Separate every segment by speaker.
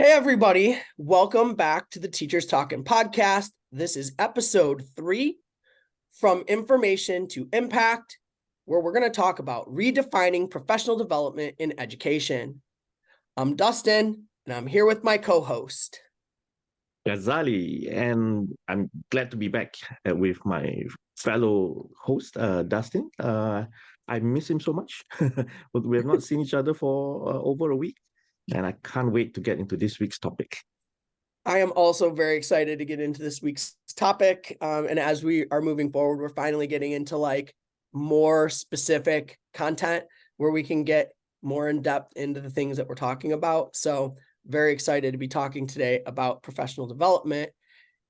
Speaker 1: Hey, everybody. Welcome back to the Teachers Talking podcast. This is episode 3, From Information to Impact, where we're going to talk about redefining professional development in education. I'm Dustin, and I'm here with my co-host.
Speaker 2: Ghazali, and I'm glad to be back with my fellow host, Dustin. I miss him so much. But we have not seen each other for over a week, and I can't wait to get into this week's topic.
Speaker 1: I am also very excited to get into this week's topic. And as we are moving forward, we're finally getting into more specific content where we can get more in depth into the things that we're talking about. So very excited to be talking today about professional development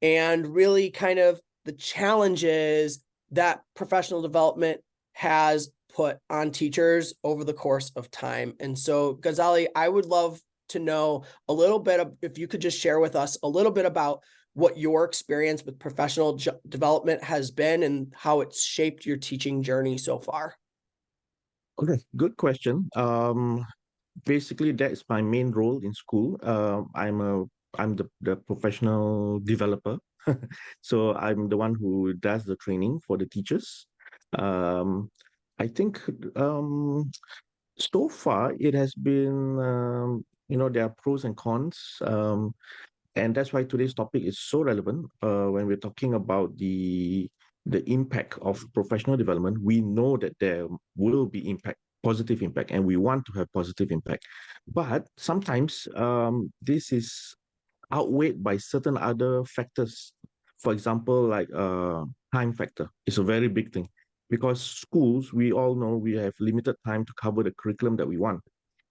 Speaker 1: and really kind of the challenges that professional development has put on teachers over the course of time. And so, Ghazali, I would love to know a little bit of, if you could just share with us a little bit about what your experience with professional development has been and how it's shaped your teaching journey so far.
Speaker 2: Okay, good question. Basically, that is my main role in school. I'm the professional developer, so I'm the one who does the training for the teachers. Um, I think so far it has been there are pros and cons, and that's why today's topic is so relevant. When we're talking about the impact of professional development, we know that there will be impact, positive impact, and we want to have positive impact. But sometimes this is outweighed by certain other factors. For example, like time factor is a very big thing because schools, we all know we have limited time to cover the curriculum that we want.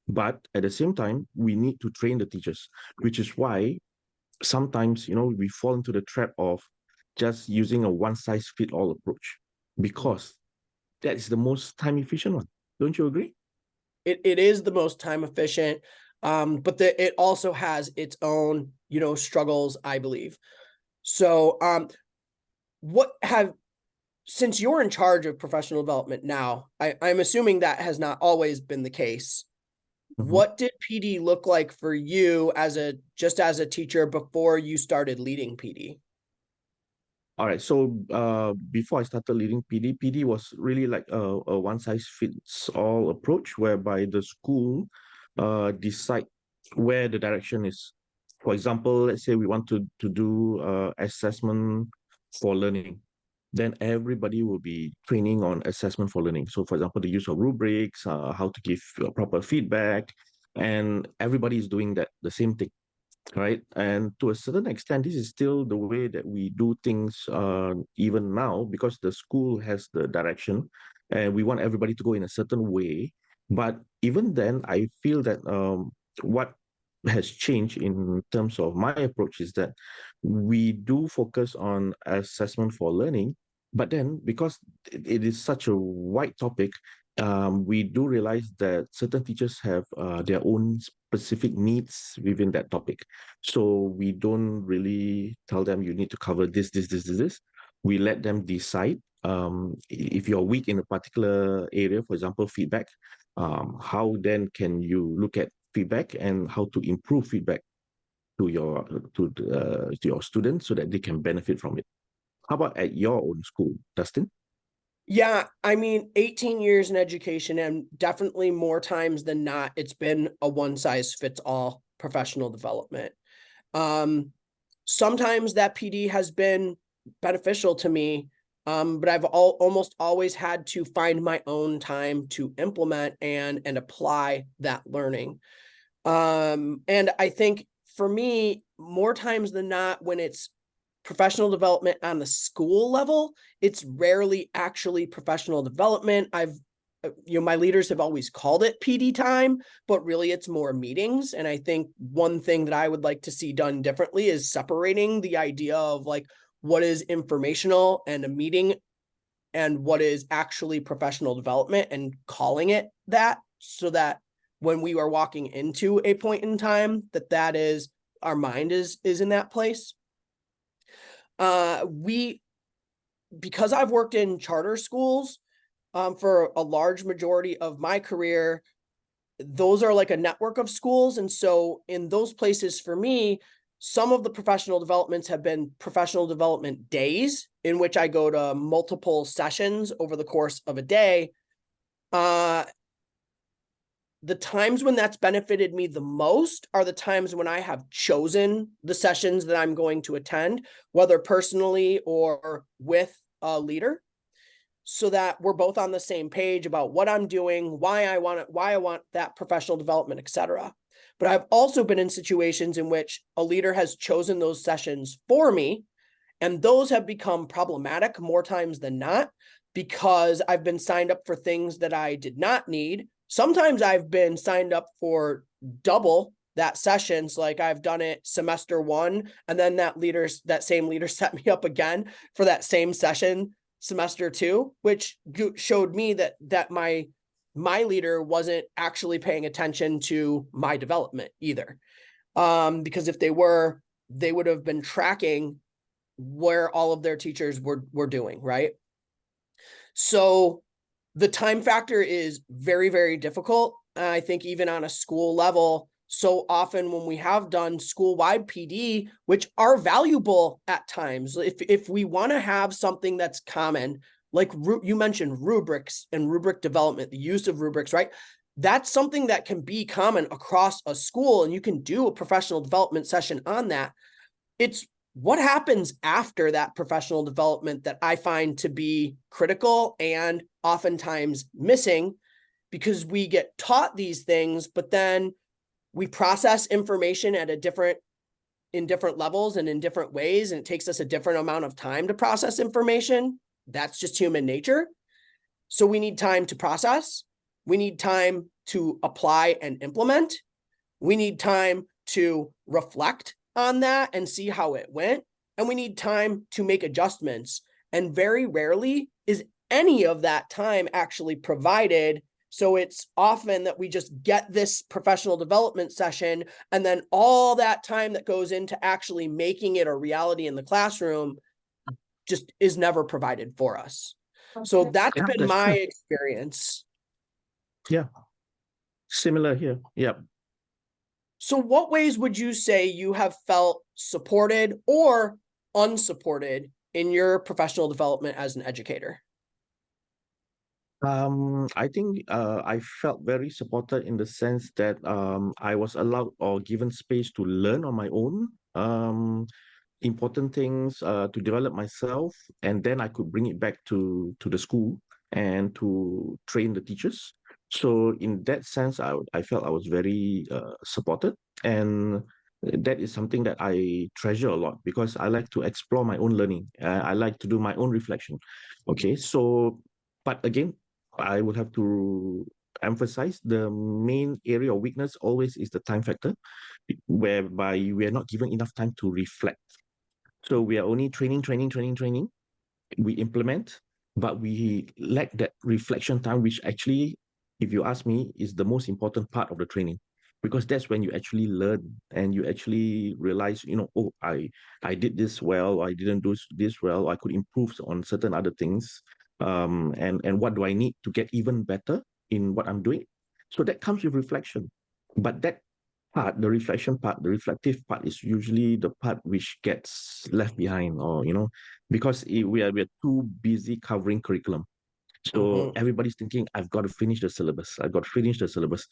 Speaker 2: But at the same time, we need to train the teachers, which is why sometimes, we fall into the trap of just using a one size fit all approach because that is the most time efficient one. Don't you agree?
Speaker 1: It is the most time efficient, but it also has its own, struggles, I believe. So, what have since you're in charge of professional development now, I'm assuming that has not always been the case.
Speaker 2: Mhm.
Speaker 1: What did PD look like for you as a teacher before you started leading PD?
Speaker 2: All right. So before I started leading PD was really like a one size fits all approach whereby the school decide where the direction is. For example, let's say we want to do assessment for learning. Then everybody will be training on assessment for learning. So, for example, the use of rubrics, how to give proper feedback, and everybody is doing that the same thing, right? And to a certain extent, this is still the way that we do things even now because the school has the direction and we want everybody to go in a certain way. But even then, I feel that what has changed in terms of my approach is that we do focus on assessment for learning, but then because it is such a wide topic, we do realize that certain teachers have their own specific needs within that topic. So we don't really tell them you need to cover this. We let them decide. If you're weak in a particular area, for example, feedback, how then can you look at feedback and how to improve feedback to your students so that they can benefit from it. How about at your own school, Dustin?
Speaker 1: Yeah, I mean, 18 years in education, and definitely more times than not, it's been a one size fits all professional development. Um, Sometimes that PD has been beneficial to me, but I've almost always had to find my own time to implement and apply that learning. And I think for me, more times than not, when it's professional development on the school level, it's rarely actually professional development. My leaders have always called it PD time, but really it's more meetings. And I think one thing that I would like to see done differently is separating the idea of what is informational and a meeting and what is actually professional development and calling it that, so that when we are walking into a point in time that is our mind is in that place. We Because I've worked in charter schools for a large majority of my career, those are like a network of schools. And so in those places for me, some of the professional developments have been professional development days in which I go to multiple sessions over the course of a day. The times when that's benefited me the most are the times when I have chosen the sessions that I'm going to attend, whether personally or with a leader, so that we're both on the same page about what I'm doing, why I want that professional development, etc. But I've also been in situations in which a leader has chosen those sessions for me, and those have become problematic more times than not, because I've been signed up for things that I did not need. Sometimes I've been signed up for double that sessions. Like I've done it semester one, and then that same leader set me up again for that same session semester two, which showed me that my leader wasn't actually paying attention to my development either. Because if they were, they would have been tracking where all of their teachers were doing, right? So the time factor is very, very difficult. I think even on a school level, so often when we have done school-wide PD, which are valuable at times, if we want to have something that's common, like you mentioned rubrics and rubric development, the use of rubrics, right? That's something that can be common across a school, and you can do a professional development session on that. It's what happens after that professional development that I find to be critical and oftentimes missing, because we get taught these things, but then we process information in different levels and in different ways, and it takes us a different amount of time to process information. That's just human nature. So we need time to process. We need time to apply and implement. We need time to reflect on that and see how it went. And we need time to make adjustments. And very rarely is any of that time actually provided. So it's often that we just get this professional development session, and then all that time that goes into actually making it a reality in the classroom just is never provided for us. So that's
Speaker 2: Yeah,
Speaker 1: been
Speaker 2: that's
Speaker 1: my
Speaker 2: true.
Speaker 1: experience.
Speaker 2: Yeah, similar here. Yeah.
Speaker 1: So what ways would you say you have felt supported or unsupported in your professional development as an educator?
Speaker 2: I think I felt very supported in the sense that I was allowed or given space to learn on my own. Important things to develop myself, and then I could bring it back to the school and to train the teachers. So in that sense, I felt I was very supported, and that is something that I treasure a lot because I like to explore my own learning. I like to do my own reflection. Okay, so but again, I would have to emphasize the main area of weakness always is the time factor, whereby we are not given enough time to reflect. So we are only training. We implement, but we lack that reflection time, which actually, if you ask me, is the most important part of the training. Because that's when you actually learn and you actually realize, oh, I did this well, I didn't do this well, I could improve on certain other things. And what do I need to get even better in what I'm doing? So that comes with reflection. But that part, the reflection part, the reflective part is usually the part which gets left behind, or because we are too busy covering curriculum. So
Speaker 1: Mm-hmm.
Speaker 2: everybody's thinking, I've got to finish the syllabus. I've got to finish the syllabus.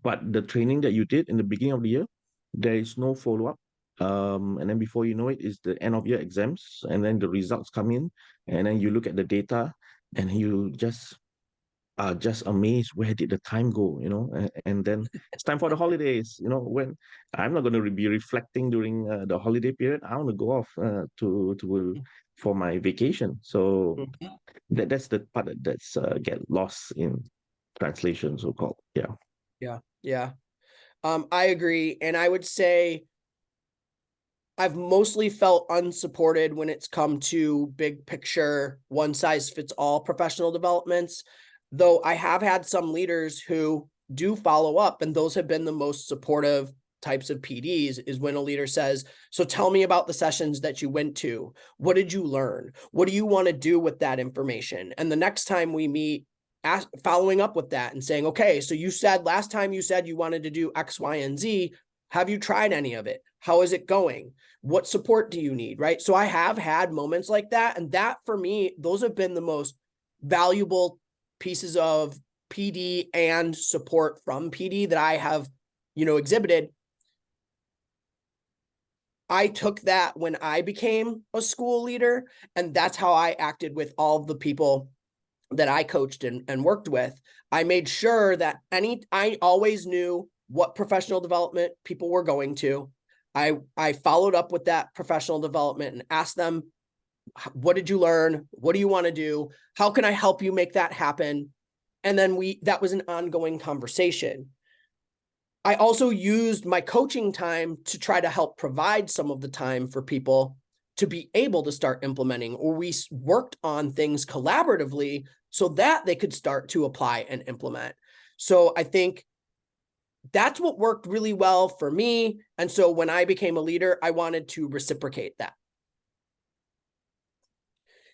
Speaker 2: But the training that you did in the beginning of the year, there is no follow-up. And then before you know it, is the end of year exams, and then the results come in, and then you look at the data, and you just are just amazed, where did the time go, and then it's time for the holidays, when I'm not going to be reflecting during the holiday period. I want to go off to for my vacation. So that's the part that's get lost in translation, so called. Yeah.
Speaker 1: Yeah. Yeah. I agree. And I would say I've mostly felt unsupported when it's come to big picture, one size fits all professional developments, though I have had some leaders who do follow up, and those have been the most supportive types of PDs. Is when a leader says, so tell me about the sessions that you went to. What did you learn? What do you want to do with that information? And the next time we meet, following up with that and saying, okay, so you said last time you said you wanted to do X, Y, and Z. Have you tried any of it? How is it going? What support do you need? Right. So I have had moments like that. And that for me, those have been the most valuable pieces of PD and support from PD that I have, exhibited. I took that when I became a school leader, and that's how I acted with all of the people that I coached and worked with. I made sure that I always knew what professional development people were going to. I followed up with that professional development and asked them, what did you learn? What do you want to do? How can I help you make that happen? And then that was an ongoing conversation. I also used my coaching time to try to help provide some of the time for people to be able to start implementing, or we worked on things collaboratively so that they could start to apply and implement. So I think that's what worked really well for me. And so when I became a leader, I wanted to reciprocate that.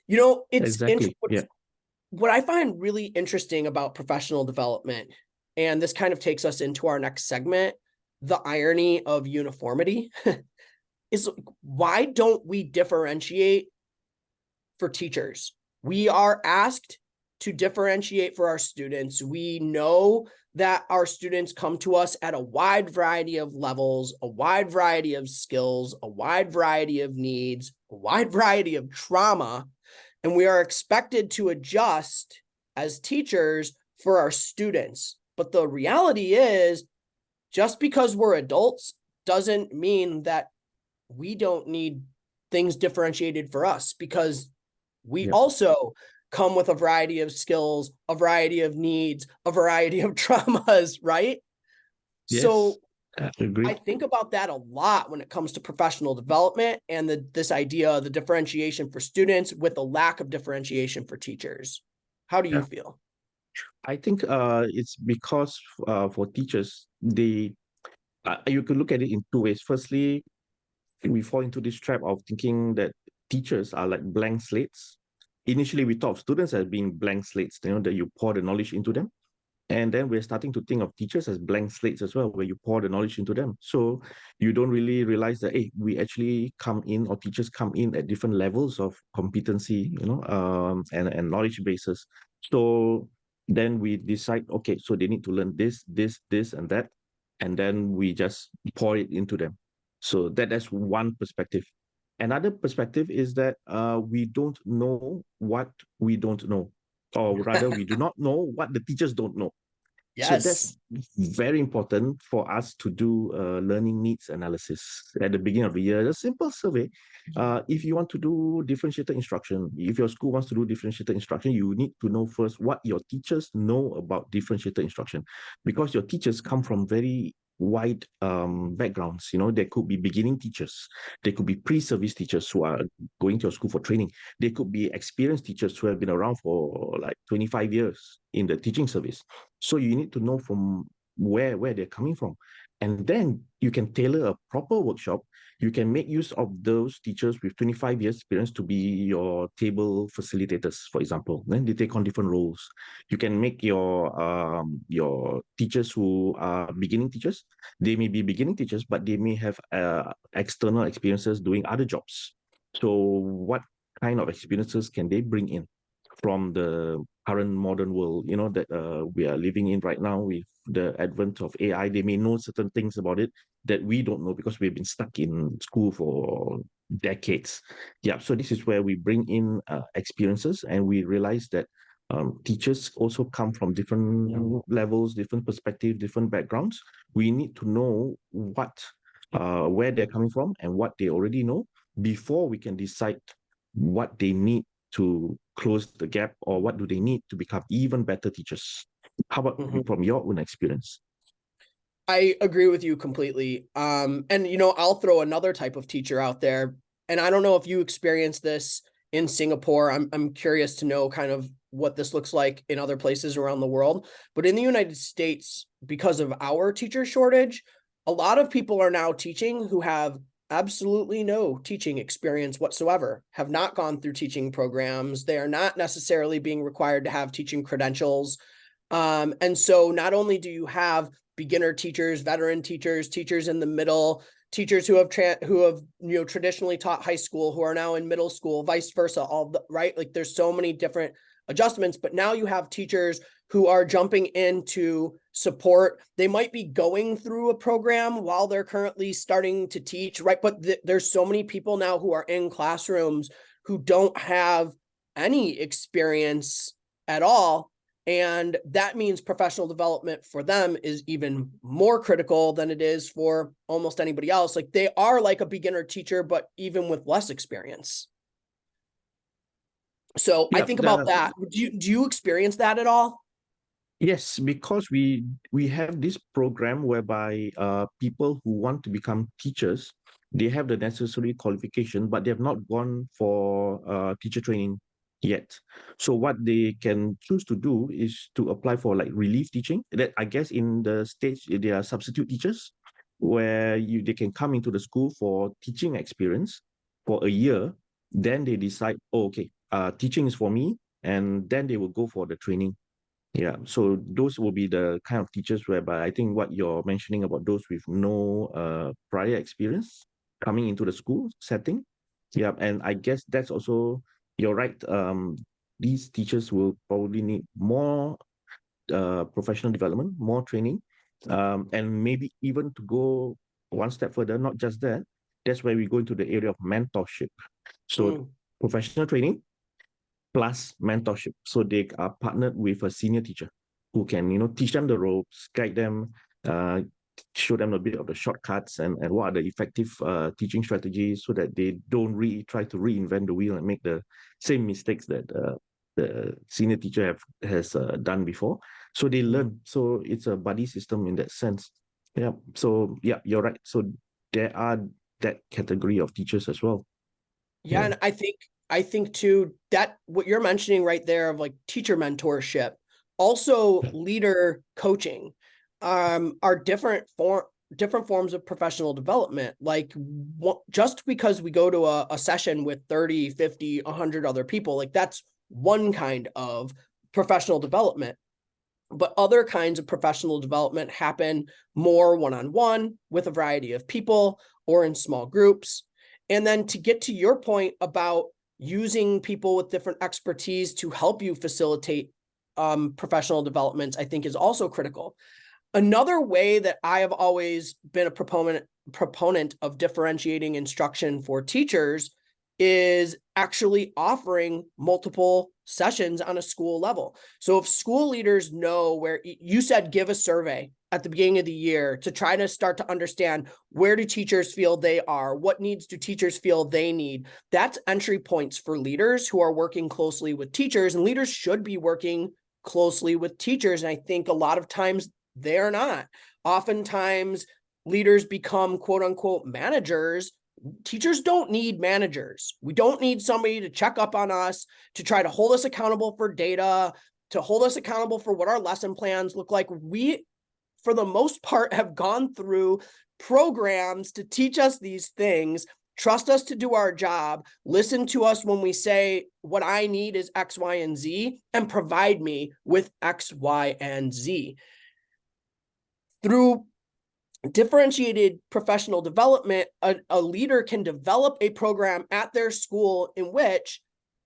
Speaker 1: It's
Speaker 2: Exactly. Yeah.
Speaker 1: what I find really interesting about professional development, and this kind of takes us into our next segment, the irony of uniformity, is why don't we differentiate for teachers? We are asked to differentiate for our students. We know that our students come to us at a wide variety of levels, a wide variety of skills, a wide variety of needs, a wide variety of trauma, and we are expected to adjust as teachers for our students. But the reality is, just because we're adults doesn't mean that we don't need things differentiated for us, because we
Speaker 2: Yep.
Speaker 1: also come with a variety of skills, a variety of needs, a variety of traumas, right?
Speaker 2: Yes.
Speaker 1: So
Speaker 2: I
Speaker 1: I
Speaker 2: agree.
Speaker 1: think about that a lot when it comes to professional development and this idea of the differentiation for students with a lack of differentiation for teachers. How do you
Speaker 2: Yeah.
Speaker 1: feel?
Speaker 2: I think it's because for teachers, you could look at it in two ways. Firstly, we fall into this trap of thinking that teachers are like blank slates. Initially, we thought of students as being blank slates, that you pour the knowledge into them. And then we're starting to think of teachers as blank slates as well, where you pour the knowledge into them. So you don't really realize that, hey, we actually come in, or teachers come in at different levels of competency, and knowledge bases. So then we decide, okay, so they need to learn this, and that, and then we just pour it into them. So that's one perspective. Another perspective is that we don't know what we don't know, or rather, we do not know what the teachers don't know. So that's
Speaker 1: Yes.
Speaker 2: very important for us to do learning needs analysis at the beginning of the year. A simple survey. If you want to do differentiated instruction, if your school wants to do differentiated instruction, you need to know first what your teachers know about differentiated instruction, because your teachers come from very wide backgrounds. There could be beginning teachers, there could be pre-service teachers who are going to your school for training, there could be experienced teachers who have been around for like 25 years in the teaching service. So you need to know from where they're coming from. And then you can tailor a proper workshop. You can make use of those teachers with 25 years experience to be your table facilitators, for example. Then they take on different roles. You can make your teachers who are beginning teachers. They may be beginning teachers, but they may have external experiences doing other jobs. So what kind of experiences can they bring in from the current modern world, that we are living in right now with the advent of AI? They may know certain things about it that we don't know because we've been stuck in school for decades. Yeah, so this is where we bring in experiences, and we realize that teachers also come from different levels, different perspectives, different backgrounds. We need to know where they're coming from and what they already know before we can decide what they need to close the gap, or what do they need to become even better teachers. How about
Speaker 1: Mhm.
Speaker 2: from your own experience?
Speaker 1: I agree with you completely. And I'll throw another type of teacher out there. And I don't know if you experienced this in Singapore. I'm curious to know kind of what this looks like in other places around the world. But in the United States, because of our teacher shortage, a lot of people are now teaching who have absolutely no teaching experience whatsoever, have not gone through teaching programs. They are not necessarily being required to have teaching credentials. And so not only do you have beginner teachers, veteran teachers, teachers in the middle, teachers who have traditionally taught high school who are now in middle school, vice versa, right? Like there's so many different adjustments, but now you have teachers who are jumping into support. They might be going through a program while they're currently starting to teach, right? But there's so many people now who are in classrooms who don't have any experience at all. And that means professional development for them is even more critical than it is for almost anybody else. Like they are like a beginner teacher, but even with less experience. So I
Speaker 2: Yeah,
Speaker 1: think about that. Do you experience that at all?
Speaker 2: yes, because we have this program whereby people who want to become teachers, they have the necessary qualification, but they have not gone for teacher training yet. So what they can choose to do is to apply for like relief teaching. That I guess in the States they are substitute teachers, where they can come into the school for teaching experience for a year. Then they decide, oh, okay, teaching is for me, and then they will go for the training. Yeah, so those will be the kind of teachers whereby I think what you're mentioning about those with no prior experience coming into the school setting. Yeah, and I guess that's also, you're right. These teachers will probably need more professional development, more training, and maybe even to go one step further, not just that, that's where we go into the area of mentorship. So
Speaker 1: Mm.
Speaker 2: professional training plus mentorship. So they are partnered with a senior teacher who can, teach them the ropes, guide them, uh, show them a bit of the shortcuts and what are the effective teaching strategies so that they don't try to reinvent the wheel and make the same mistakes that the senior teacher has done before. So they
Speaker 1: Mm.
Speaker 2: learn. So it's a buddy system in that sense. Yeah. So yeah, you're right. So there are that category of teachers as well.
Speaker 1: Yeah,
Speaker 2: Yeah.
Speaker 1: and I think too that what you're mentioning right there of like teacher mentorship, also leader coaching, are different forms of professional development. Like just because we go to a session with 30, 50, 100 other people, like that's one kind of professional development. But other kinds of professional development happen more one-on-one with a variety of people or in small groups. And then to get to your point about using people with different expertise to help you facilitate professional development, I think is also critical. Another way that I have always been a proponent of differentiating instruction for teachers is actually offering multiple sessions on a school level. So if school leaders know where you said give a survey at the beginning of the year to try to start to understand where do teachers feel they are, what needs do teachers feel they need, that's entry points for leaders who are working closely with teachers, and leaders should be working closely with teachers. And I think a lot of times they're not. Oftentimes leaders become quote unquote managers. Teachers don't need managers. We don't need somebody to check up on us, to try to hold us accountable for data, to hold us accountable for what our lesson plans look like. We, for the most part, have gone through programs to teach us these things. Trust us to do our job, listen to us when we say what I need is X, Y, and Z, and provide me with X, Y, and Z. Through differentiated professional development, a leader can develop a program at their school in which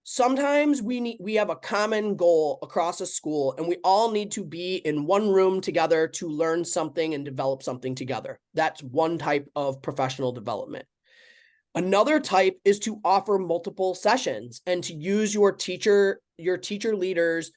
Speaker 1: sometimes we have a common goal across a school and we all need to be in one room together to learn something and develop something together. That's one type of professional development. Another type is to offer multiple sessions and to use your teacher leaders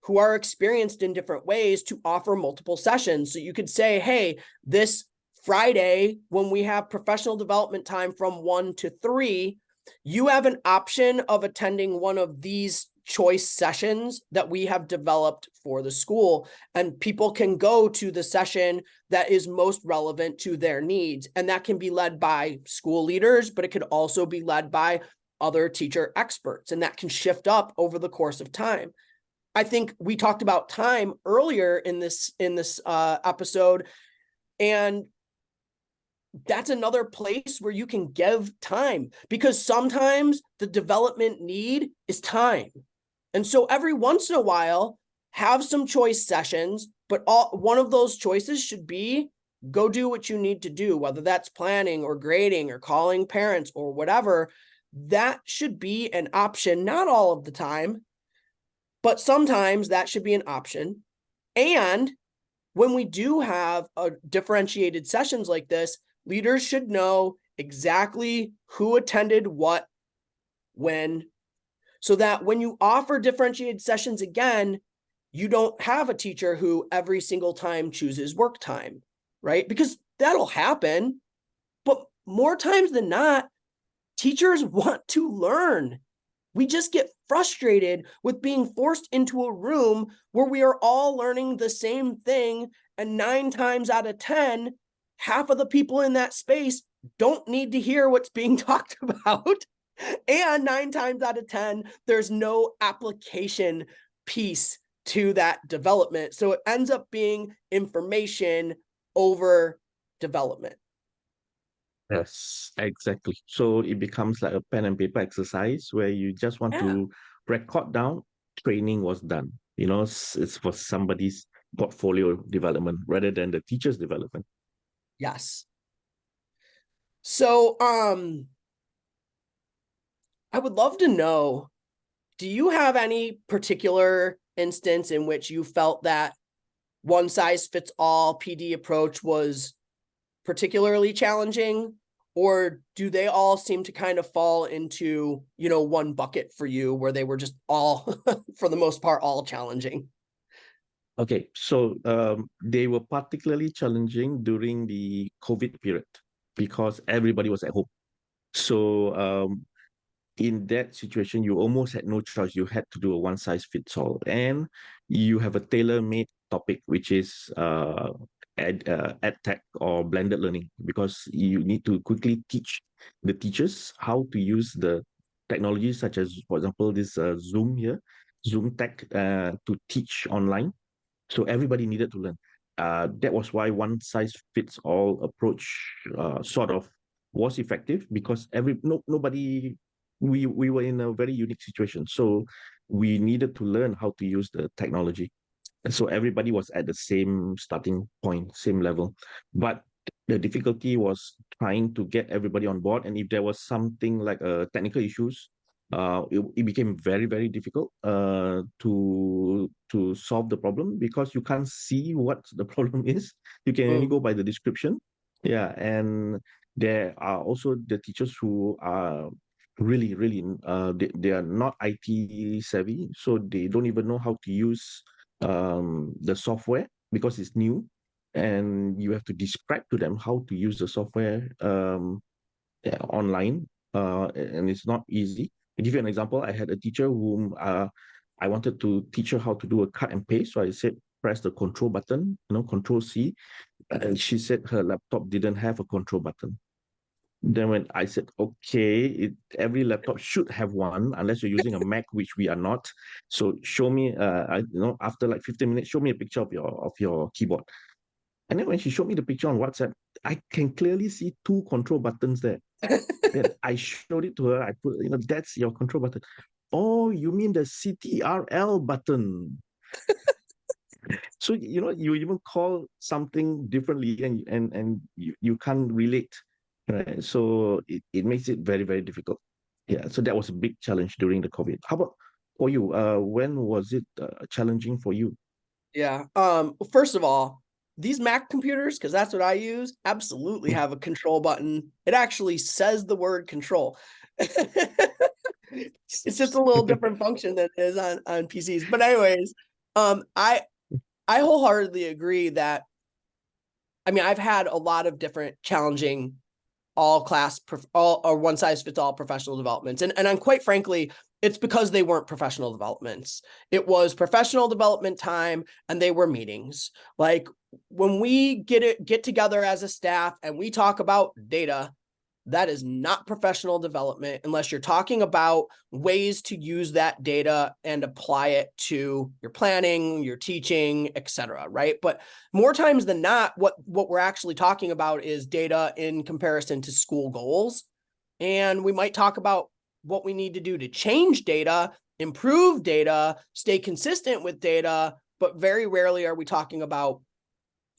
Speaker 1: who are experienced in different ways to offer multiple sessions. So you could say, hey, this Friday, when we have professional development time from 1 to 3, you have an option of attending one of these choice sessions that we have developed for the school. And people can go to the session that is most relevant to their needs. And that can be led by school leaders, but it could also be led by other teacher experts. And that can shift up over the course of time. I think we talked about time earlier in this episode, and that's another place where you can give time, because sometimes the development need is time. And so every once in a while, have some choice sessions, but one of those choices should be go do what you need to do, whether that's planning or grading or calling parents or whatever. That should be an option, not all of the time, but sometimes that should be an option. And when we do have a differentiated sessions like this, leaders should know exactly who attended what, when, so that when you offer differentiated sessions again, you don't have a teacher who every single time chooses work time, right? Because that'll happen. But more times than not, teachers want to learn. We just get frustrated with being forced into a room where we are all learning the same thing. And 9 times out of 10, half of the people in that space don't need to hear what's being talked about. And 9 times out of 10, there's no application piece to that development. So it ends up being information over development.
Speaker 2: Yes, exactly. So it becomes like a pen and paper exercise where you just want
Speaker 1: Yeah.
Speaker 2: to record down training was done. It's for somebody's portfolio development rather than the teacher's development.
Speaker 1: Yes. So I would love to know, do you have any particular instance in which you felt that one size fits all PD approach was particularly challenging, or do they all seem to kind of fall into, one bucket for you where they were just all, for the most part, all challenging?
Speaker 2: Okay, so they were particularly challenging during the COVID period because everybody was at home. So in that situation, you almost had no choice. You had to do a one size fits all, and you have a tailor-made topic, which is ed tech or blended learning, because you need to quickly teach the teachers how to use the technology, such as, for example, this Zoom here, Zoom tech, to teach online. So everybody needed to learn. That was why one size fits all approach sort of was effective, because nobody, we were in a very unique situation. So we needed to learn how to use the technology. And so everybody was at the same starting point, same level. But the difficulty was trying to get everybody on board. And if there was something like technical issues, it became very, very difficult to solve the problem, because you can't see what the problem is. You can only go by the description. Yeah, and there are also the teachers who are really, really, they are not IT savvy, so they don't even know how to use the software because it's new, and you have to describe to them how to use the software online, and it's not easy. To give you an example, I had a teacher whom I wanted to teach her how to do a cut and paste. So I said, press the control button, control C. And she said her laptop didn't have a control button. Then when I said, okay, every laptop should have one, unless you're using a Mac, which we are not. So show me, after like 15 minutes, show me a picture of your keyboard. And then when she showed me the picture on WhatsApp, I can clearly see 2 control buttons there. Then I showed it to her. I put, that's your control button. Oh, you mean the CTRL button? So, you even call something differently, and you can't relate, right? So it makes it very, very difficult. Yeah, so that was a big challenge during the COVID. How about for you? When was it challenging for you?
Speaker 1: Yeah. First of all, these Mac computers, because that's what I use, absolutely have a control button. It actually says the word control. It's just a little different function than it is on PCs. But anyways, I wholeheartedly agree that, I've had a lot of different challenging all or one size fits all professional developments. And I'm quite frankly, it's because they weren't professional developments. It was professional development time and they were meetings. Like when we get together as a staff and we talk about data, That is not professional development unless you're talking about ways to use that data and apply it to your planning, your teaching, etc. Right? But more times than not, what we're actually talking about is data in comparison to school goals. And we might talk about what we need to do to change data, improve data, stay consistent with data, but very rarely are we talking about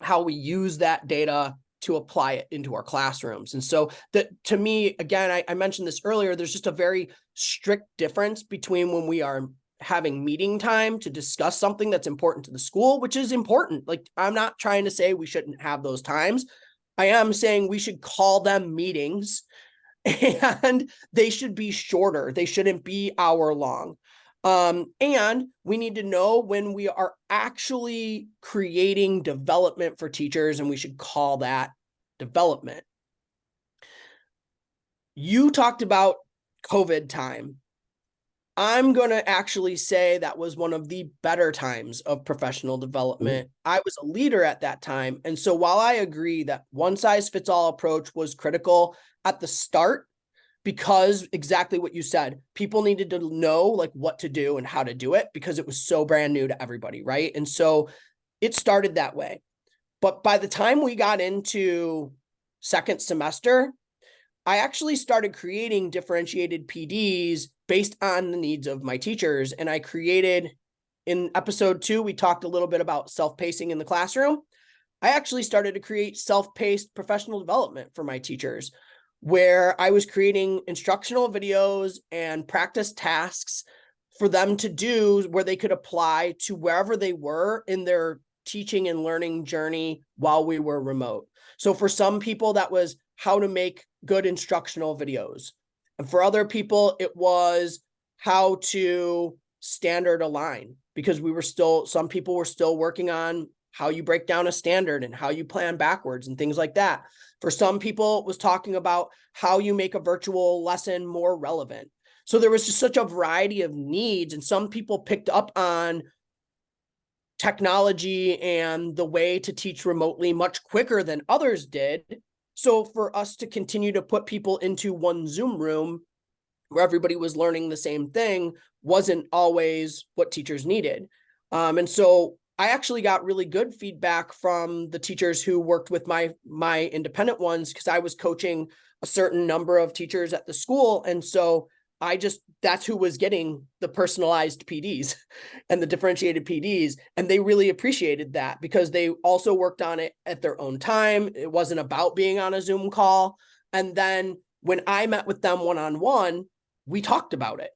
Speaker 1: how we use that data to apply it into our classrooms. And so that, to me, again, I mentioned this earlier, there's just a very strict difference between when we are having meeting time to discuss something that's important to the school, which is important. Like, I'm not trying to say we shouldn't have those times. I am saying we should call them meetings, and they should be shorter. They shouldn't be hour long. And we need to know when we are actually creating development for teachers, and we should call that development. You talked about COVID time. I'm going to actually say that was one of the better times of professional development. I was a leader at that time. And so while I agree that one size fits all approach was critical at the start, because exactly what you said, people needed to know like what to do and how to do it because it was so brand new to everybody, right? And so it started that way. But by the time we got into second semester, I actually started creating differentiated PDs based on the needs of my teachers. And I created, in episode 2, we talked a little bit about self-pacing in the classroom. I actually started to create self-paced professional development for my teachers, where I was creating instructional videos and practice tasks for them to do where they could apply to wherever they were in their teaching and learning journey while we were remote. So for some people, that was how to make good instructional videos. And for other people, it was how to standard align, because some people were still working on how you break down a standard and how you plan backwards and things like that. For some people, it was talking about how you make a virtual lesson more relevant. So there was just such a variety of needs, and some people picked up on technology and the way to teach remotely much quicker than others did. So for us to continue to put people into one Zoom room where everybody was learning the same thing wasn't always what teachers needed. And so I actually got really good feedback from the teachers who worked with my independent ones, because I was coaching a certain number of teachers at the school. And so that's who was getting the personalized PDs and the differentiated PDs. And they really appreciated that because they also worked on it at their own time. It wasn't about being on a Zoom call. And then when I met with them one-on-one, we talked about it.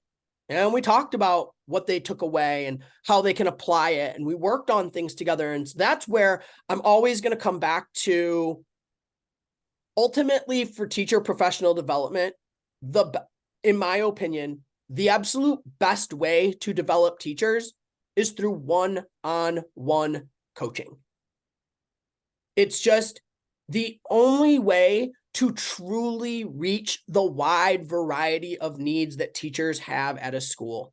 Speaker 1: And we talked about what they took away and how they can apply it. And we worked on things together. And so that's where I'm always going to come back to, ultimately, for teacher professional development, in my opinion, the absolute best way to develop teachers is through one-on-one coaching. It's just the only way to truly reach the wide variety of needs that teachers have at a school.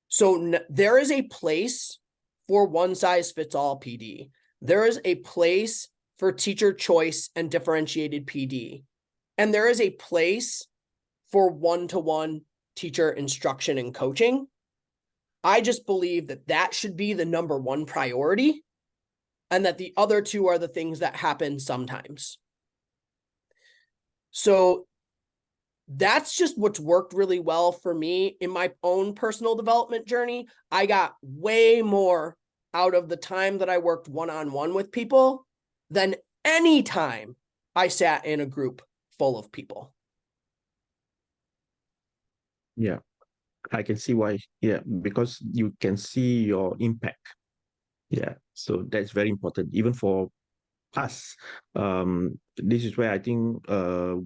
Speaker 1: So there is a place for one size fits all PD. There is a place for teacher choice and differentiated PD. And there is a place for one-to-one teacher instruction and coaching. I just believe that that should be the number one priority, and that the other two are the things that happen sometimes. So that's just what's worked really well for me in my own personal development journey. I got way more out of the time that I worked one-on-one with people than any time I sat in a group full of people.
Speaker 2: Yeah, I can see why. Yeah, because you can see your impact. Yeah, so that's very important, even for us. This is where I think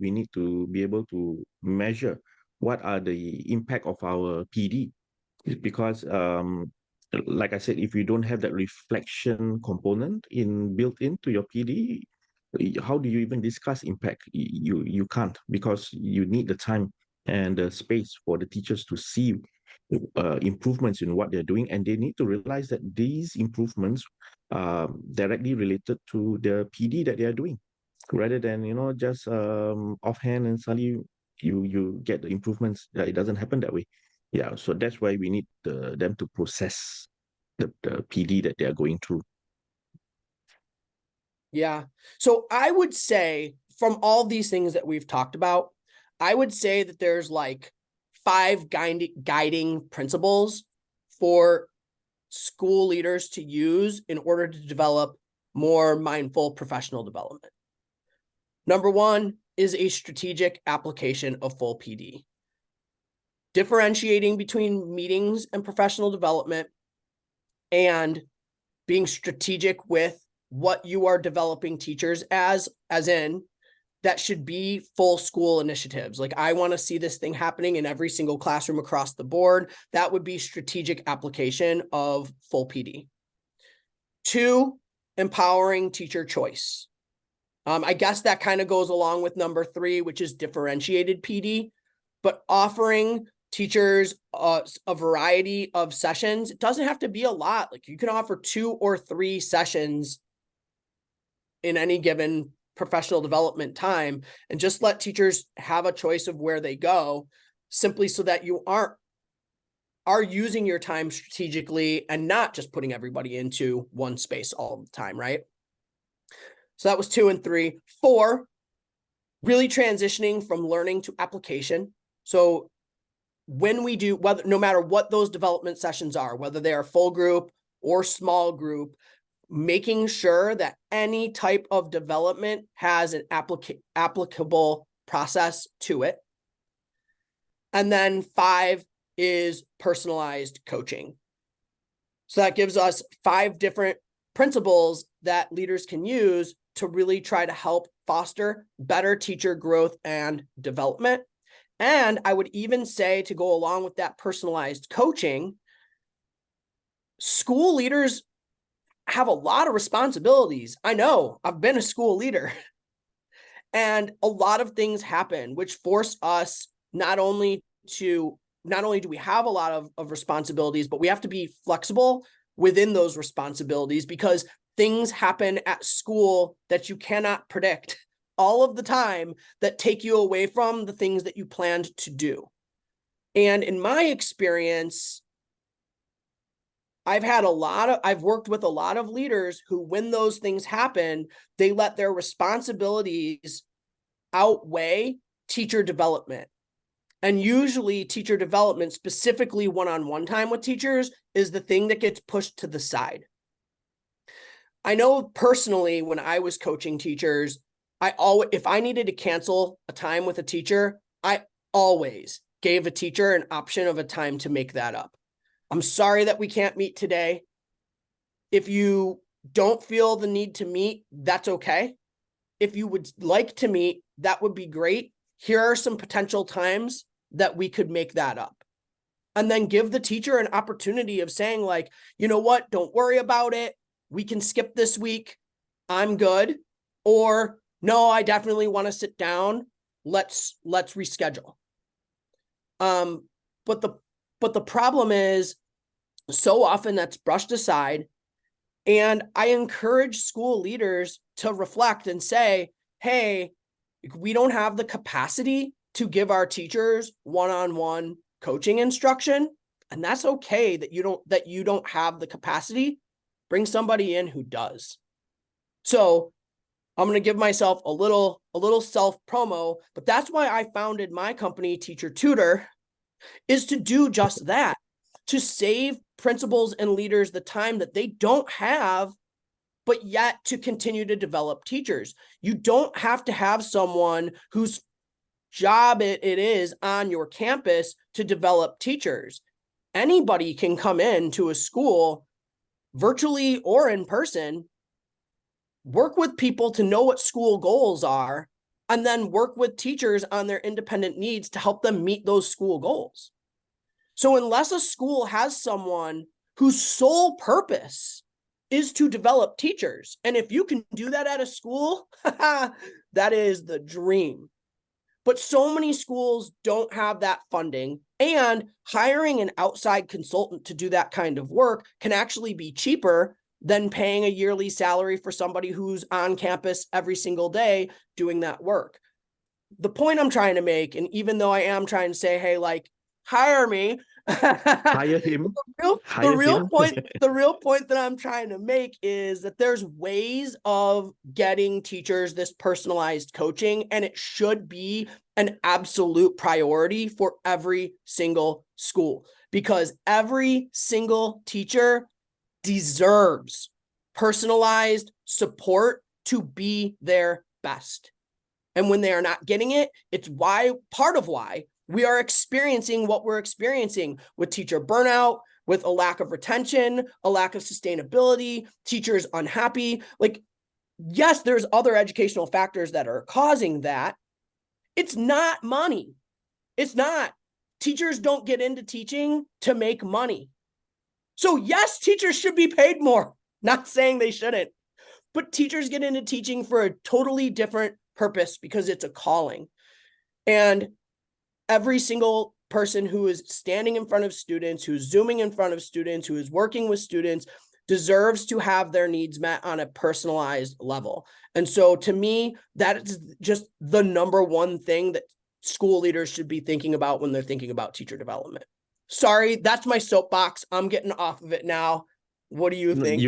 Speaker 2: we need to be able to measure what are the impact of our PD. Because like I said, if you don't have that reflection component built into your PD, how do you even discuss impact? You can't, because you need the time and the space for the teachers to see improvements in what they're doing, and they need to realize that these improvements are directly related to the PD that they are doing. rather than just offhand and suddenly you get the improvements. It doesn't happen that way. Yeah, so that's why we need them to process the PD that they are going through.
Speaker 1: Yeah. So I would say from all these things that we've talked about, I would say that there's like 5 guiding principles for school leaders to use in order to develop more mindful professional development. Number 1 is a strategic application of full PD. Differentiating between meetings and professional development, and being strategic with what you are developing teachers as in that should be full school initiatives. Like, I want to see this thing happening in every single classroom across the board. That would be strategic application of full PD. 2, empowering teacher choice. I guess that kind of goes along with number 3, which is differentiated PD, but offering teachers a variety of sessions. It doesn't have to be a lot. Like, you can offer 2 or 3 sessions in any given professional development time, and just let teachers have a choice of where they go, simply so that you are using your time strategically and not just putting everybody into one space all the time, right? So that was 2 and 3. 4, really transitioning from learning to application. So when we do, no matter what those development sessions are, whether they are full group or small group, making sure that any type of development has an applicable process to it. And then 5 is personalized coaching. So that gives us 5 different principles that leaders can use to really try to help foster better teacher growth and development. And I would even say, to go along with that personalized coaching, school leaders have a lot of responsibilities. I know, I've been a school leader, and a lot of things happen which force us not only do we have a lot of responsibilities, but we have to be flexible within those responsibilities, because things happen at school that you cannot predict all of the time, that take you away from the things that you planned to do. And in my experience, I've worked with a lot of leaders who, when those things happen, they let their responsibilities outweigh teacher development. And usually teacher development, specifically one-on-one time with teachers, is the thing that gets pushed to the side. I know personally, when I was coaching teachers, if I needed to cancel a time with a teacher, I always gave a teacher an option of a time to make that up. I'm sorry that we can't meet today. If you don't feel the need to meet, that's okay. If you would like to meet, that would be great. Here are some potential times that we could make that up. And then give the teacher an opportunity of saying, like, you know what, don't worry about it. We can skip this week. I'm good. Or, no, I definitely want to sit down. Let's reschedule. But the problem is, so often that's brushed aside. And I encourage school leaders to reflect and say, hey, we don't have the capacity to give our teachers one-on-one coaching instruction. And that's okay that you don't have the capacity. Bring somebody in who does. So I'm going to give myself a little self promo, but that's why I founded my company, Teacher Tutor, is to do just that, to save principals and leaders the time that they don't have, but yet to continue to develop teachers. You don't have to have someone whose job it is on your campus to develop teachers. Anybody can come into a school, virtually or in person, work with people to know what school goals are, and then work with teachers on their independent needs to help them meet those school goals. So unless a school has someone whose sole purpose is to develop teachers, and if you can do that at a school, that is the dream. But so many schools don't have that funding, and hiring an outside consultant to do that kind of work can actually be cheaper than paying a yearly salary for somebody who's on campus every single day doing that work. The point I'm trying to make, and even though I am trying to say, hey, like, hire me,
Speaker 2: Hire him.
Speaker 1: the
Speaker 2: Hire
Speaker 1: real
Speaker 2: him.
Speaker 1: point, that I'm trying to make is that there's ways of getting teachers this personalized coaching, and it should be an absolute priority for every single school, because every single teacher deserves personalized support to be their best. And when they are not getting it, it's part of why we are experiencing what we're experiencing with teacher burnout, with a lack of retention, a lack of sustainability, teachers unhappy. Like, yes, there's other educational factors that are causing that. It's not money. It's not. Teachers don't get into teaching to make money. So yes, teachers should be paid more. Not saying they shouldn't, but teachers get into teaching for a totally different purpose because it's a calling. And every single person who is standing in front of students, who's Zooming in front of students, who is working with students, deserves to have their needs met on a personalized level. And so to me, that is just the number one thing that school leaders should be thinking about when they're thinking about teacher development. Sorry, that's my soapbox. I'm getting off of it now. What do you
Speaker 2: No,
Speaker 1: think?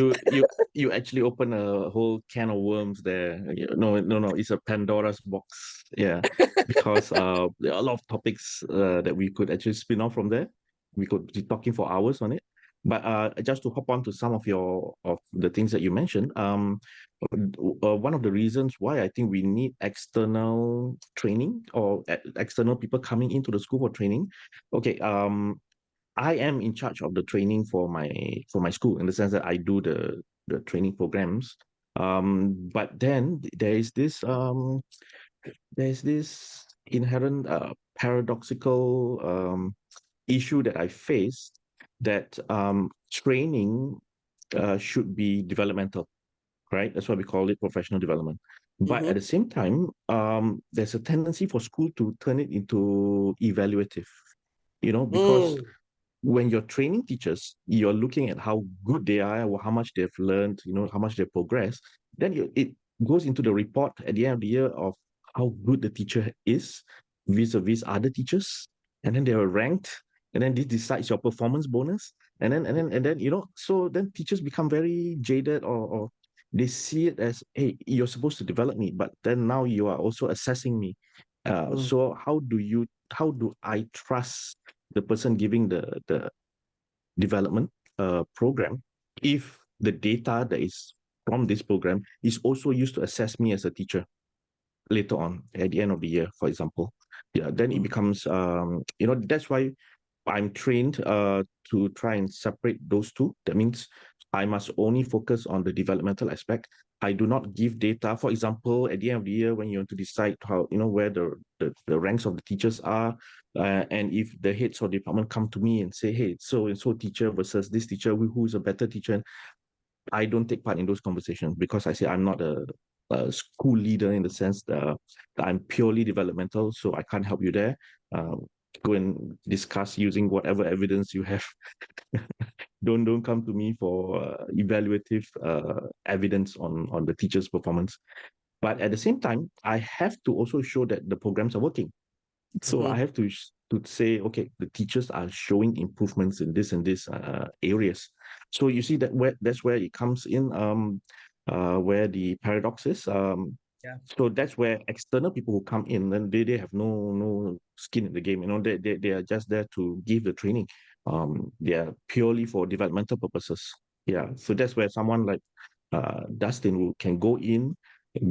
Speaker 2: you actually open a whole can of worms there. No, it's a Pandora's box. Yeah, because there are a lot of topics that we could actually spin off from there. We could be talking for hours on it. But just to hop on to some of the things that you mentioned, one of the reasons why I think we need external training or external people coming into the school for training. Okay, I am in charge of the training for my school, in the sense that I do the training programs. But then there's this inherent paradoxical issue that I face, that training should be developmental, right? That's why we call it professional development. But at
Speaker 1: Mm-hmm.
Speaker 2: the same time, there's a tendency for school to turn it into evaluative, because
Speaker 1: Mm.
Speaker 2: when you're training teachers, you're looking at how good they are, or how much they've learned, how much they've progressed. Then it goes into the report at the end of the year of how good the teacher is vis-a-vis other teachers, and then they are ranked, and then this decides your performance bonus, and then so then teachers become very jaded, or they see it as, hey, you're supposed to develop me, but then now you are also assessing me.
Speaker 1: Mm.
Speaker 2: So how do I trust the person giving the development program if the data that is from this program is also used to assess me as a teacher later on at the end of the year, for example? Yeah, then it
Speaker 1: Mm.
Speaker 2: becomes that's why I'm trained to try and separate those two. That means I must only focus on the developmental aspect. I do not give data. For example, at the end of the year, when you want to decide how, where the ranks of the teachers are, and if the heads of department come to me and say, hey, so and so teacher versus this teacher, who's a better teacher, I don't take part in those conversations, because I say I'm not a school leader, in the sense that I'm purely developmental, so I can't help you there. Go and discuss using whatever evidence you have. Don't come to me for evaluative evidence on the teacher's performance. But at the same time, I have to also show that the programs are working. So I
Speaker 1: Mm-hmm.
Speaker 2: have to say, okay, the teachers are showing improvements in this and this areas. So you see that's where it comes in, where the paradox is.
Speaker 1: Yeah.
Speaker 2: So that's where external people who come in, and they have no skin in the game. They are just there to give the training. They are purely for developmental purposes. Yeah. So that's where someone like Dustin can go in,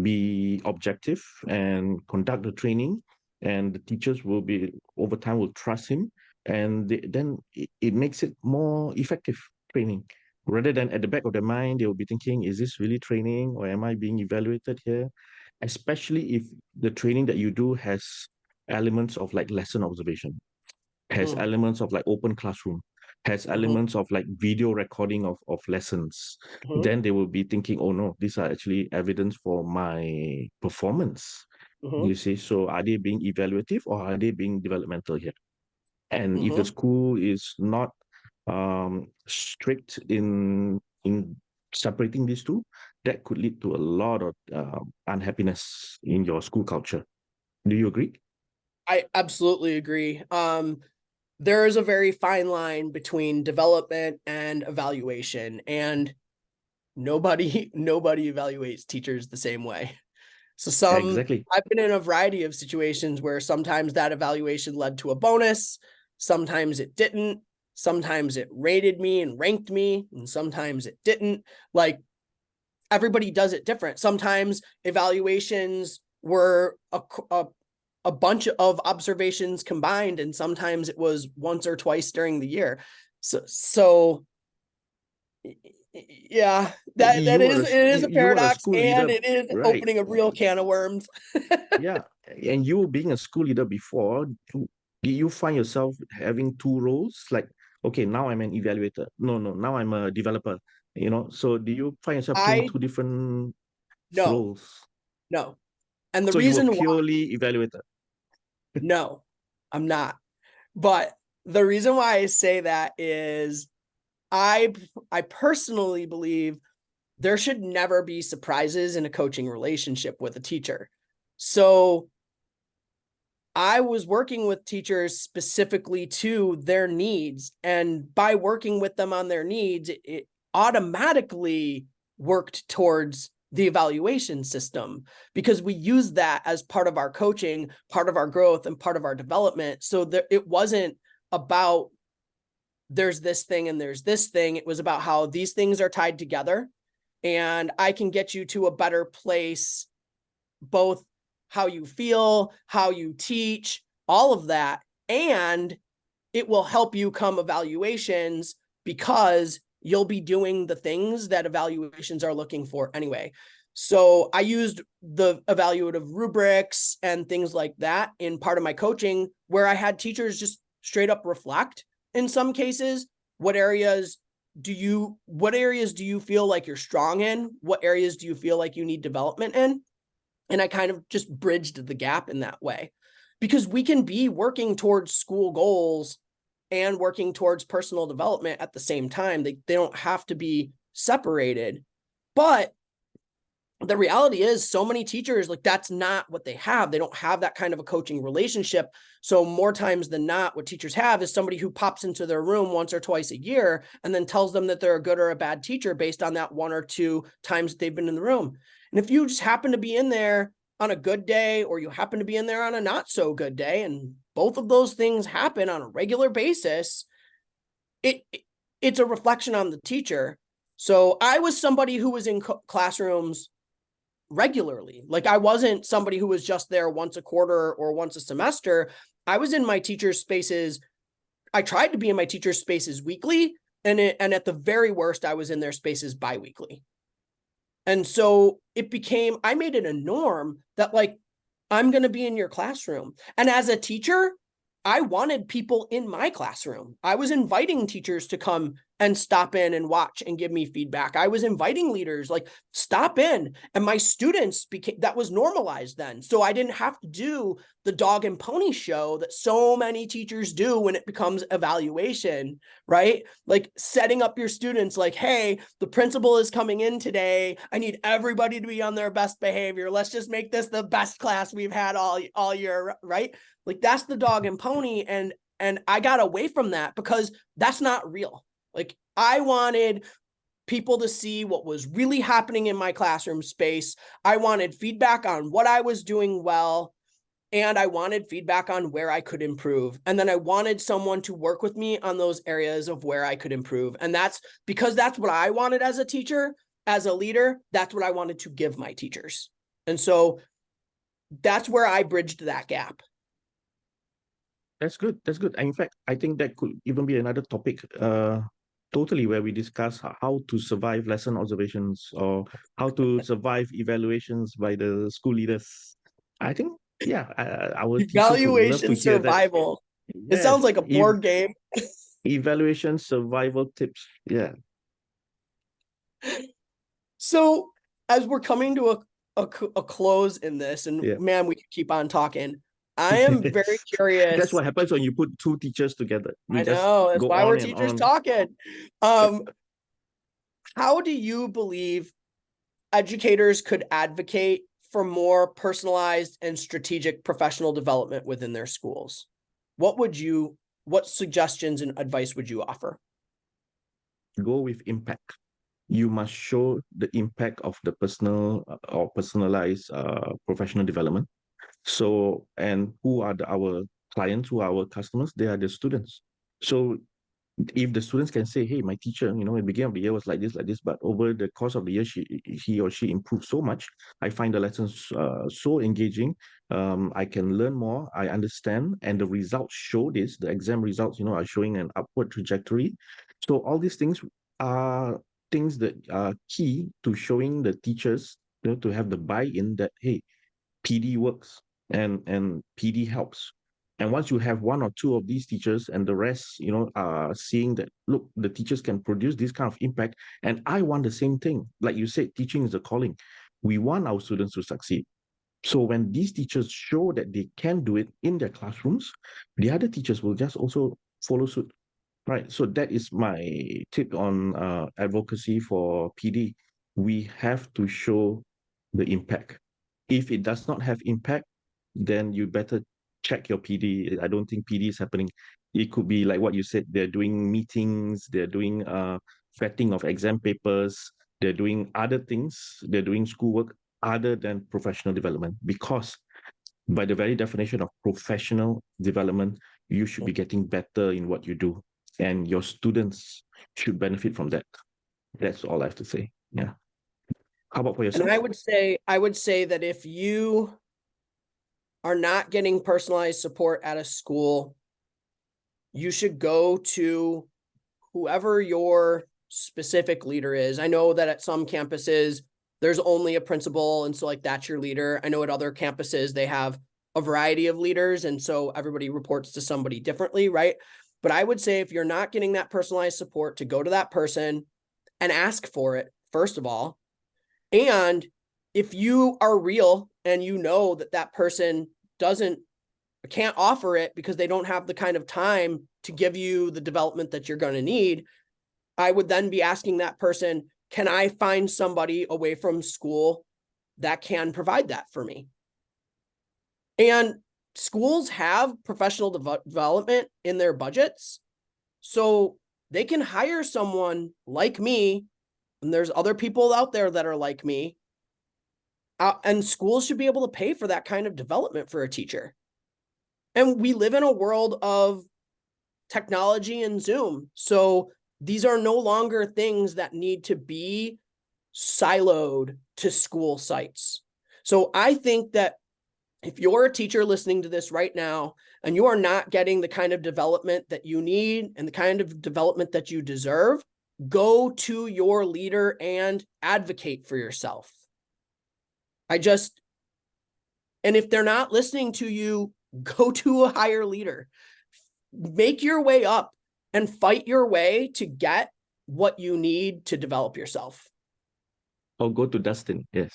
Speaker 2: be objective, and conduct the training, and the teachers will be, over time, will trust him, and then it makes it more effective training, rather than at the back of their mind they will be thinking, is this really training, or am I being evaluated here? Especially if the training that you do has elements of like lesson observation, has
Speaker 1: Mm.
Speaker 2: elements of like open classroom, has
Speaker 1: Mm-hmm.
Speaker 2: elements of like video recording of lessons.
Speaker 1: Mm-hmm.
Speaker 2: Then they will be thinking, oh no, these are actually evidence for my performance.
Speaker 1: Mm-hmm.
Speaker 2: You see, so are they being evaluative, or are they being developmental here? And if the
Speaker 1: Mm-hmm.
Speaker 2: school is not strict in separating these two, that could lead to a lot of unhappiness in your school culture. Do you agree?
Speaker 1: I absolutely agree. There is a very fine line between development and evaluation, and nobody evaluates teachers the same way. So
Speaker 2: Exactly.
Speaker 1: I've been in a variety of situations where sometimes that evaluation led to a bonus, sometimes it didn't, sometimes it rated me and ranked me, and sometimes it didn't. Like, everybody does it different. Sometimes evaluations were a bunch of observations combined, and sometimes it was once or twice during the year. So yeah, that
Speaker 2: You were
Speaker 1: is,
Speaker 2: a
Speaker 1: it is a
Speaker 2: you were a
Speaker 1: paradox,
Speaker 2: school
Speaker 1: and
Speaker 2: leader,
Speaker 1: it is
Speaker 2: right?
Speaker 1: opening a real can of worms.
Speaker 2: Yeah, and you being a school leader before, do you find yourself having two roles? Like, okay, now I'm an evaluator. No, no, now I'm a developer. So do you find yourself playing
Speaker 1: I
Speaker 2: two different
Speaker 1: no,
Speaker 2: roles?
Speaker 1: no. And the
Speaker 2: So you were
Speaker 1: reason why,
Speaker 2: purely evaluator.
Speaker 1: no, I'm not. But the reason why I say that is I I personally believe there should never be surprises in a coaching relationship with a teacher. So I was working with teachers specifically to their needs. And by working with them on their needs, it automatically worked towards the evaluation system, because we use that as part of our coaching, part of our growth, and part of our development. So it wasn't about there's this thing and there's this thing. It was about how these things are tied together, and I can get you to a better place, both how you feel, how you teach, all of that. And it will help you come evaluations, because you'll be doing the things that evaluations are looking for anyway. So I used the evaluative rubrics and things like that in part of my coaching, where I had teachers just straight up reflect in some cases, what areas what areas do you feel like you're strong in? What areas do you feel like you need development in? And I kind of just bridged the gap in that way, because we can be working towards school goals and working towards personal development at the same time. They don't have to be separated. But the reality is, so many teachers, like, that's not what they have. They don't have that kind of a coaching relationship. So more times than not, what teachers have is somebody who pops into their room once or twice a year and then tells them that they're a good or a bad teacher based on that one or two times that they've been in the room. And if you just happen to be in there on a good day, or you happen to be in there on a not so good day, and both of those things happen on a regular basis, it it's a reflection on the teacher. So I was somebody who was in classrooms regularly. Like, I wasn't somebody who was just there once a quarter or once a semester. I was in my teachers' spaces. I tried to be in my teachers' spaces weekly, and at the very worst, I was in their spaces biweekly. And so I made it a norm that, like, I'm going to be in your classroom. And as a teacher, I wanted people in my classroom. I was inviting teachers to come and stop in and watch and give me feedback. I was inviting leaders, like, stop in. And my students that was normalized then. So I didn't have to do the dog and pony show that so many teachers do when it becomes evaluation, right? Like, setting up your students like, hey, the principal is coming in today. I need everybody to be on their best behavior. Let's just make this the best class we've had all year, right? Like, that's the dog and pony. And I got away from that because that's not real. Like, I wanted people to see what was really happening in my classroom space. I wanted feedback on what I was doing well, and I wanted feedback on where I could improve. And then I wanted someone to work with me on those areas of where I could improve. And that's because that's what I wanted as a teacher, as a leader. That's what I wanted to give my teachers. And so that's where I bridged that gap.
Speaker 2: That's good. That's good. And in fact, I think that could even be another topic, totally, where we discuss how to survive lesson observations or how to survive evaluations by the school leaders. I think, yeah, our teachers would love to
Speaker 1: Evaluation
Speaker 2: hear that.
Speaker 1: survival. It sounds
Speaker 2: Yes,
Speaker 1: like a board game.
Speaker 2: evaluation survival tips. Yeah,
Speaker 1: So as we're coming to a close in this, and
Speaker 2: yeah.
Speaker 1: man, we could keep on talking. I am very
Speaker 2: That's
Speaker 1: curious.
Speaker 2: what happens when you put two teachers together. We
Speaker 1: I
Speaker 2: just
Speaker 1: know, that's
Speaker 2: go
Speaker 1: why
Speaker 2: on
Speaker 1: we're
Speaker 2: and
Speaker 1: teachers
Speaker 2: on.
Speaker 1: talking. Um, How do you believe educators could advocate for more personalized and strategic professional development within their schools? What suggestions and advice would you offer?
Speaker 2: Go with impact. You must show the impact of the personal or personalized professional development. So, and who are our clients, who are our customers? They are the students. So if the students can say, hey, my teacher, at the beginning of the year was like this, but over the course of the year, he or she improved so much. I find the lessons so engaging. I can learn more. I understand, and the results show this. The exam results, are showing an upward trajectory. So all these things are things that are key to showing the teachers, to have the buy-in that, hey, PD works and PD helps. And once you have one or two of these teachers and the rest, are seeing that, look, the teachers can produce this kind of impact. And I want the same thing. Like you said, teaching is a calling. We want our students to succeed. So when these teachers show that they can do it in their classrooms, the other teachers will just also follow suit. Right. So that is my tip on advocacy for PD. We have to show the impact. If it does not have impact, then you better check your PD. I don't think PD is happening. It could be like what you said. They're doing meetings. They're doing vetting of exam papers. They're doing other things. They're doing schoolwork other than professional development, because by the very definition of professional development, you should be getting better in what you do, and your students should benefit from that. That's all I have to say. Yeah. How about for
Speaker 1: And
Speaker 2: yourself?
Speaker 1: I would say that if you are not getting personalized support at a school, you should go to whoever your specific leader is. I know that at some campuses, there's only a principal, and so like that's your leader. I know at other campuses, they have a variety of leaders, and so everybody reports to somebody differently, right? But I would say if you're not getting that personalized support, to go to that person and ask for it, first of all. And if you are real and you know that that person doesn't can't offer it because they don't have the kind of time to give you the development that you're going to need, I would then be asking that person, can I find somebody away from school that can provide that for me? And schools have professional development in their budgets. So they can hire someone like me, and there's other people out there that are like me. And schools should be able to pay for that kind of development for a teacher. And we live in a world of technology and Zoom. So these are no longer things that need to be siloed to school sites. So I think that if you're a teacher listening to this right now and you are not getting the kind of development that you need and the kind of development that you deserve, go to your leader and advocate for yourself. And if they're not listening to you, go to a higher leader. Make your way up and fight your way to get what you need to develop yourself.
Speaker 2: Or go to Dustin. Yes.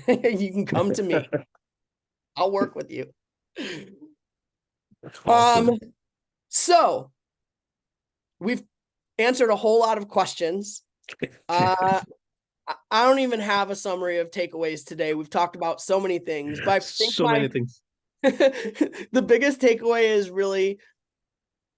Speaker 1: You can come to me. I'll work with you.
Speaker 2: Awesome.
Speaker 1: So we've answered a whole lot of questions. I don't even have a summary of takeaways today. We've talked about so many things, but I think
Speaker 2: So many things.
Speaker 1: the biggest takeaway is really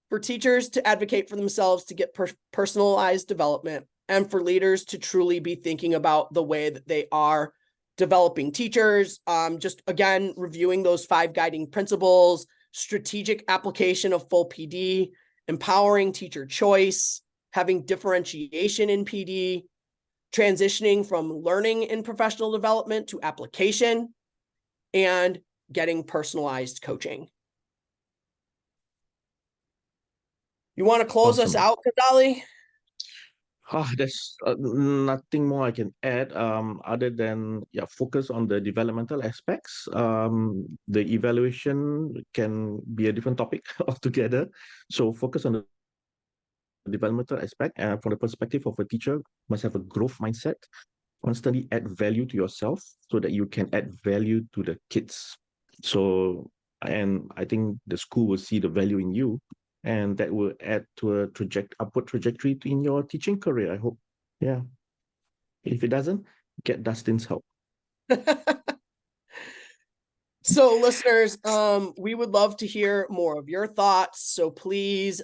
Speaker 1: for teachers to advocate for themselves to get personalized development, and for leaders to truly be thinking about the way that they are developing teachers. Just again, reviewing those 5 guiding principles: strategic application of full PD, empowering teacher choice, having differentiation in PD, transitioning from learning in professional development to application, and getting personalized coaching. You want to close us
Speaker 2: Awesome.
Speaker 1: out, Ghazali?
Speaker 2: There's nothing more I can add, other than, yeah, focus on the developmental aspects. The evaluation can be a different topic altogether. So focus on the developmental aspect, and from the perspective of a teacher, must have a growth mindset. Constantly add value to yourself so that you can add value to the kids. So, and I think the school will see the value in you, and that will add to a upward trajectory in your teaching career, I hope. Yeah. If it doesn't, get Dustin's help.
Speaker 1: So listeners, we would love to hear more of your thoughts. So please,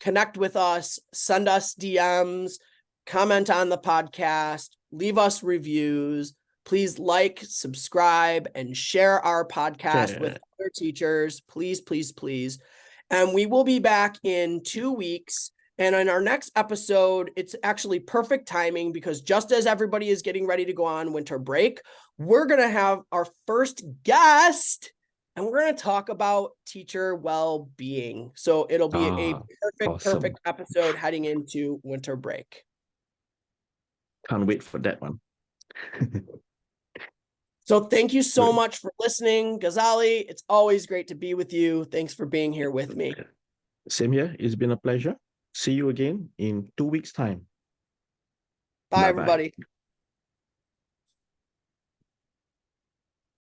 Speaker 1: connect with us, send us DMs, comment on the podcast, leave us reviews. Please like, subscribe, and share our podcast with other teachers. Please, please, please. And we will be back in 2 weeks. And in our next episode, it's actually perfect timing because just as everybody is getting ready to go on winter break, we're going to have our first guest and we're going to talk about teacher well-being. So it'll be a perfect episode heading into winter break.
Speaker 2: Can't wait for that one.
Speaker 1: So thank you so much for listening, Ghazali. It's always great to be with you. Thanks for being here with me.
Speaker 2: Same here. It's been a pleasure. See you again in 2 weeks' time.
Speaker 1: Bye, everybody.